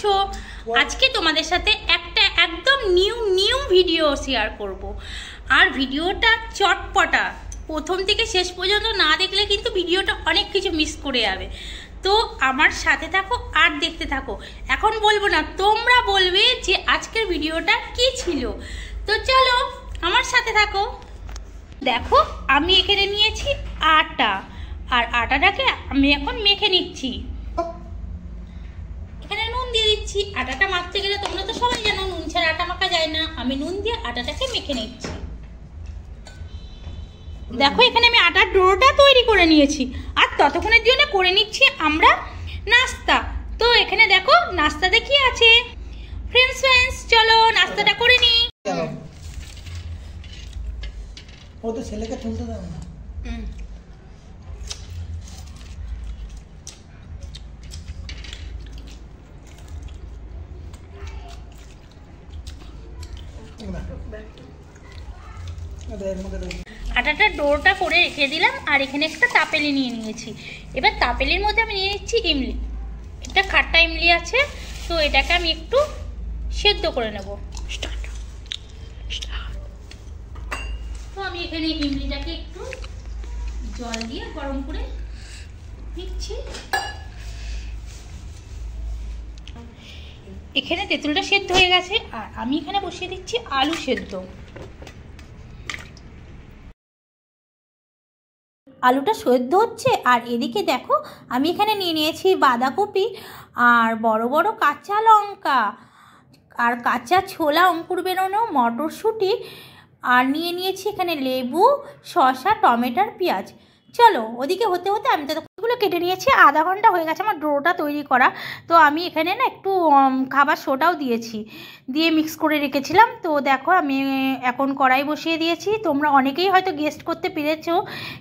আছো? আজকে তোমাদের সাথে একটা একদম নিউ ভিডিও শেয়ার করব। আর ভিডিওটা চটপটা, প্রথম থেকে শেষ পর্যন্ত না দেখলে কিন্তু ভিডিওটা অনেক কিছু মিস করে যাবে। তো আমার সাথে থাকো আর দেখতে থাকো। এখন বলবো না, তোমরা বলবে যে আজকের ভিডিওটা কি ছিল। তো চলো আমার সাথে থাকো। দেখো আমি এখানে নিয়েছি আটা, আর আটাটাকে আমি এখন মেখে নিচ্ছি। এখানে নুন দিয়ে দিচ্ছি। আটাটা মাখতে গেলে তোমরা তো সবাই জানো নুন ছাড়া আটা মাখা যায় না। আমি নুন দিয়ে আটাটাকে মেখে নিচ্ছি। দেখো এখানে আমি আটার ডোটা তৈরি করে নিয়েছি, আর ততক্ষণের জন্য করে নিচ্ছি আমরা নাস্তা। তো এখানে দেখো নাস্তাতে কি আছে। ফ্রেন্ডস চলো নাস্তাটা করে নিই। ও তো ছেলেকে তুলতে দাও না। আটাটা ডোটা করে রেখে দিলাম, আর এখানে একটা তাপেলি নিয়ে নিয়েছি। এবার তাপেলির মধ্যে আমি নিয়ে নিচ্ছি ইমলি। এটা খাট্টা ইমলি আছে, তো এটাকে আমি একটু সেদ্ধ করে নেব। তো আমি এখানে ইমলিটাকে একটু জল দিয়ে গরম করে নিচ্ছি। এখানে তেঁতুলটা সেদ্ধ হয়ে গেছে, আর আমি এখানে বসিয়ে দিচ্ছি আলু সেদ্ধ। আলুটা সেদ্ধ হচ্ছে, আর এদিকে দেখো আমি এখানে নিয়ে নিয়েছি বাঁধাকপি, আর বড় বড় কাঁচা লঙ্কা, আর কাঁচা ছোলা অঙ্কুর বেরোনো মটরশুঁটি, আর নিয়ে নিয়েছি এখানে লেবু, শসা, টমেটোর, পেঁয়াজ। চলো ওদিকে হতে হতে আমি ততক্ষণগুলো কেটে নিয়েছি। আধা ঘন্টা হয়ে গেছে আমার ডোটা তৈরি করা। তো আমি এখানে না একটু খাবার সোডাও দিয়েছি, দিয়ে মিক্স করে রেখেছিলাম। তো দেখো আমি এখন কড়াই বসিয়ে দিয়েছি। তোমরা অনেকেই হয়তো গেস্ট করতে পেরেছো,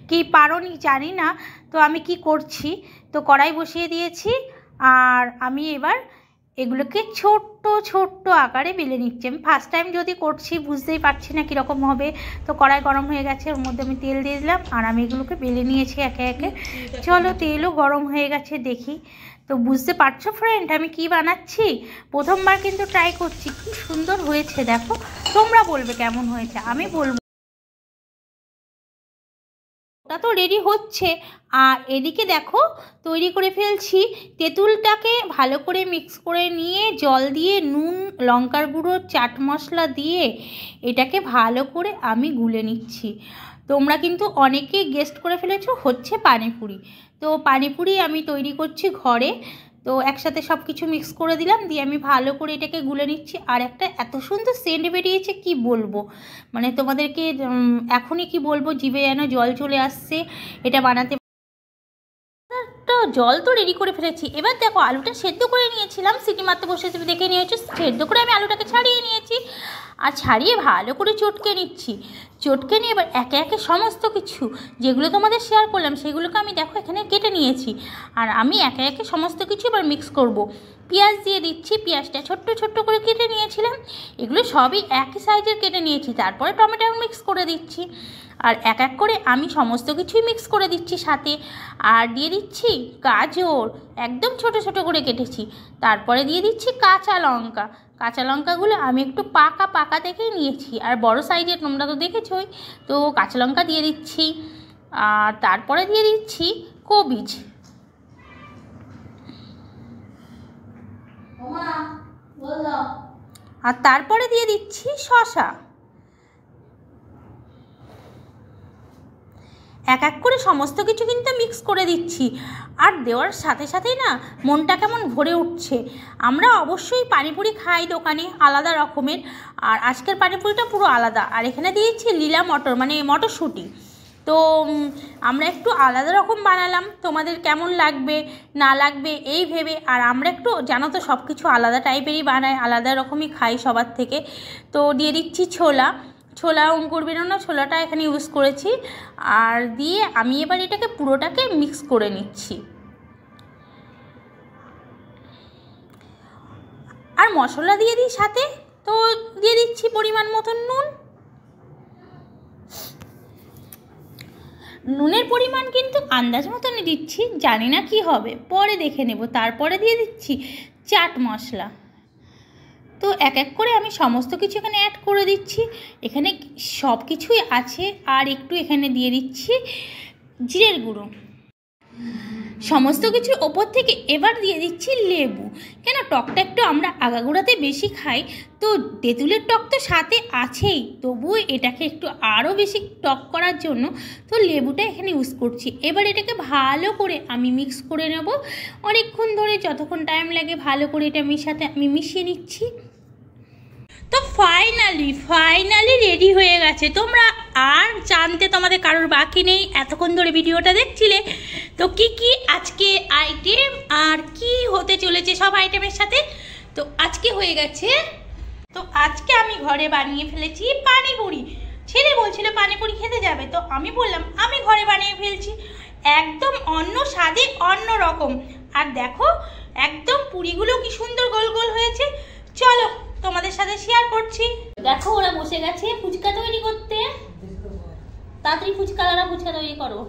কি পারোনি জানি না। তো আমি কি করছি, তো কড়াই বসিয়ে দিয়েছি, আর আমি এবার এগুলোকে ছোট্ট ছোট্ট আকারে বেলে নিচ্ছি। আমি ফার্স্ট টাইম যদি করছি বুঝতেই পারছি না কীরকম হবে। তো কড়াই গরম হয়ে গেছে, ওর মধ্যে আমি তেল দিয়ে দিলাম, আর আমি এগুলোকে বেলে নিয়েছি একে একে। চলো তেলও গরম হয়ে গেছে, দেখি। তো বুঝতে পারছো ফ্রেন্ড আমি কি বানাচ্ছি? প্রথমবার কিন্তু ট্রাই করছি। কি সুন্দর হয়েছে দেখো। তোমরা বলবে কেমন হয়েছে, আমি বলবো। ওটা তো রেডি হচ্ছে, আর এদিকে দেখো তৈরি করে ফেলছি। তেঁতুলটাকে ভালো করে মিক্স করে নিয়ে জল দিয়ে নুন, লঙ্কার গুঁড়ো, চাট মশলা দিয়ে এটাকে ভালো করে আমি গুলে নিচ্ছি। তোমরা কিন্তু অনেকে গেস্ট করে ফেলেছো হচ্ছে পানিপুরি। তো পানিপুরি আমি তৈরি করছি ঘরে। তো একসাথে সব কিছু মিক্স করে দিলাম, দিয়ে আমি ভালো করে এটাকে গুলে নিচ্ছি। আর একটা এত সুন্দর সেন্ট বেরিয়েছে কি বলবো, মানে তোমাদেরকে এখনই কি বলবো, জিভে যেন জল চলে আসছে এটা বানাতে। তো জল তো রেডি করে ফেলেছি। এবার দেখো আলুটা সেদ্ধ করে নিয়েছিলাম, সিটি মারতে বসেছি দেখে নিয়েছি। সেদ্ধ করে আমি আলুটাকে ছাড়িয়ে নিয়েছি, আর ছাড়িয়ে ভালো করে চটকে নিচ্ছি। চটকে নিয়ে এবার একে একে সমস্ত কিছু যেগুলো তোমাদের শেয়ার করলাম সেগুলোকে আমি দেখো এখানে কেটে নিয়েছি। আর আমি একে একে সমস্ত কিছু এবার মিক্স করব। পেঁয়াজ দিয়ে দিচ্ছি, পেঁয়াজটা ছোট্ট ছোট্ট করে কেটে নিয়েছিলাম। এগুলো সবই একই সাইজের কেটে নিয়েছি। তারপরে টমেটো মিক্স করে দিচ্ছি, আর এক এক করে আমি সমস্ত কিছুই মিক্স করে দিচ্ছি সাথে। আর দিয়ে দিচ্ছি গাজর, একদম ছোট ছোট করে কেটেছি। তারপরে দিয়ে দিচ্ছি কাঁচা লঙ্কা। কাঁচা লঙ্কাগুলো আমি একটু পাকা পাকা দেখেই নিয়েছি, আর বড় সাইজের তোমরা তো দেখেছোই। তো কাঁচা লঙ্কা দিয়ে দিচ্ছি, আর তারপরে দিয়ে দিচ্ছি কবিজ। আর তারপরে দিয়ে দিচ্ছি শসা। এক এক করে সমস্ত কিছু কিন্তু মিক্স করে দিচ্ছি, আর দেওয়ার সাথে সাথেই না মনটা কেমন ভরে উঠছে। আমরা অবশ্যই পানিপুরি খাই দোকানে আলাদা রকমের, আর আজকের পানিপুরিটা পুরো আলাদা। আর এখানে দিয়েছি লীলা মটর, মানে মটরশুঁটি। তো আমরা একটু আলাদা রকম বানালাম, তোমাদের কেমন লাগবে না লাগবে এই ভেবে। আর আমরা একটু জানো তো সব কিছু আলাদা টাইপেরই বানাই, আলাদা রকমই খাই সবার থেকে। তো দিয়ে দিচ্ছি ছোলা অঙ্কুর বেরোনো ছোলাটা এখানে ইউজ করেছি। আর দিয়ে আমি এবার এটাকে পুরোটাকে মিক্স করে নিচ্ছি। আর মশলা দিয়ে দিই সাথে। তো দিয়ে দিচ্ছি পরিমাণ মতন নুন। নুনের পরিমাণ কিন্তু আন্দাজ মতনই দিচ্ছি, জানি না কি হবে, পরে দেখে নেব। তারপরে দিয়ে দিচ্ছি চাট মশলা। তো এক এক করে আমি সমস্ত কিছু এখানে অ্যাড করে দিচ্ছি। এখানে সব কিছুই আছে। আর একটু এখানে দিয়ে দিচ্ছি জিরের গুঁড়ো। সমস্ত কিছুর ওপর থেকে এবার দিয়ে দিচ্ছি লেবু। কেন, টকটা একটু আমরা আগাগোড়াতে বেশি খাই, তো তেঁতুলের টক তো সাথে আছেই, তবুও এটাকে একটু আরও বেশি টক করার জন্য তো লেবুটা এখানে ইউজ করছি। এবার এটাকে ভালো করে আমি মিক্স করে নেব অনেকক্ষণ ধরে, যতক্ষণ টাইম লাগে ভালো করে এটা আমি মিশিয়ে নিচ্ছি। তো ফাইনালি রেডি হয়ে গেছে। তোমরা আর জানতে তোমাদের কারোর বাকি নেই, এতক্ষণ ধরে ভিডিওটা দেখছিলে। তো কি আজকে আইটেম আর কি হতে চলেছে সব আইটেমের সাথে, তো আজকে হয়ে গেছে। তো আজকে আমি ঘরে বানিয়ে ফেলেছি পানিপুরি। ছেলে বলছিল পানিপুরি খেতে যাবে, তো আমি বললাম আমি ঘরে বানিয়ে ফেলছি, একদম অন্য স্বাদে অন্য রকম। আর দেখো একদম পুরিগুলো কি সুন্দর গোল গোল হয়েছে। চলো তোমাদের সাথে শেয়ার করছি। দেখো ওরা বসে গেছে ফুচকা তৈরি করতে। তাড়াতাড়ি ফুচকা তৈরি করো।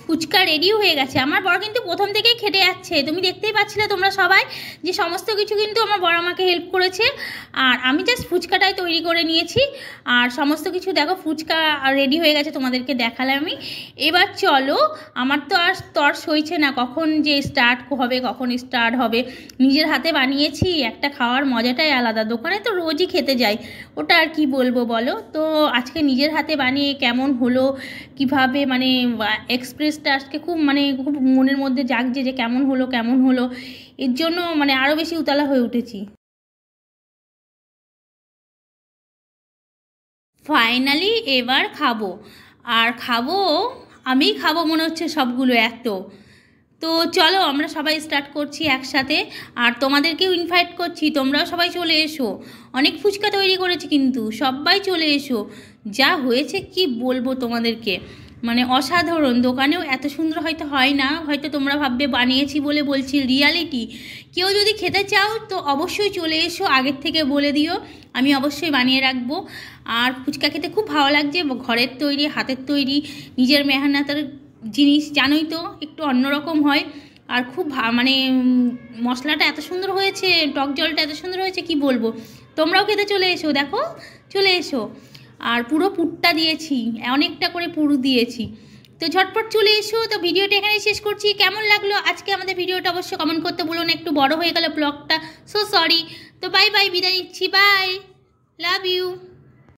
ফুচকা রেডিও হয়ে গেছে। আমার বড় কিন্তু প্রথম থেকেই খেটে যাচ্ছে, তুমি দেখতেই পাচ্ছিলে তোমরা সবাই যে সমস্ত কিছু কিন্তু আমার বড় আমাকে হেল্প করেছে। আর আমি জাস্ট ফুচকাটাই তৈরি করে নিয়েছি। আর সমস্ত কিছু দেখো ফুচকা রেডি হয়ে গেছে, তোমাদেরকে দেখালাম আমি। এবার চলো, আমার তো আর তর সইছে না কখন যে স্টার্ট হবে। নিজের হাতে বানিয়েছি, একটা খাওয়ার মজাটাই আলাদা। দোকানে তো রোজই খেতে যাই, ওটা আর কি বলবো বলো। তো আজকে নিজের হাতে বানিয়ে কেমন হলো, কিভাবে মানে এক্সপ্রেসটা আজকে খুব মনের মধ্যে জাগছে যে কেমন হলো, এর জন্য আরও বেশি উতলা হয়ে উঠেছি। ফাইনালি এবার খাবো, আর আমিই খাবো মনে হচ্ছে সবগুলো এত। তো চলো আমরা সবাই স্টার্ট করছি একসাথে। আর তোমাদেরকেও ইনভাইট করছি, তোমরাও সবাই চলে এসো। অনেক ফুচকা তৈরি করেছি কিন্তু, সবাই চলে এসো। যা হয়েছে কি বলবো তোমাদেরকে, অসাধারণ। দোকানেও এত সুন্দর হয়তো হয় না, হয়তো তোমরা ভাববে বানিয়েছি বলে বলছি, রিয়ালিটি। কেউ যদি খেতে চাও তো অবশ্যই চলে এসো, আগের থেকে বলে দিও, আমি অবশ্যই বানিয়ে রাখবো। আর ফুচকা খেতে খুব ভালো লাগছে, ঘরের তৈরি, হাতের তৈরি, নিজের মেহনতের জিনিস, জানোই তো একটু অন্যরকম হয়। আর খুব মশলাটা এত সুন্দর হয়েছে, টক জলটা এত সুন্দর হয়েছে কি বলবো। তোমরাও খেতে চলে এসো, দেখো চলে এসো। আর পুরো পুরটা দিয়েছি, অনেকটা করে পুরো দিয়েছি, তো ঝটপট চলে এসো। তো ভিডিওটা এখানেই শেষ করছি। কেমন লাগলো আজকে আমাদের ভিডিওটা অবশ্যই কমেন্ট করতে বলো না, একটু বড় হয়ে গেল ব্লগটা, সো সরি। তো বাই, বিদায় নিচ্ছি, বাই, লাভ ইউ।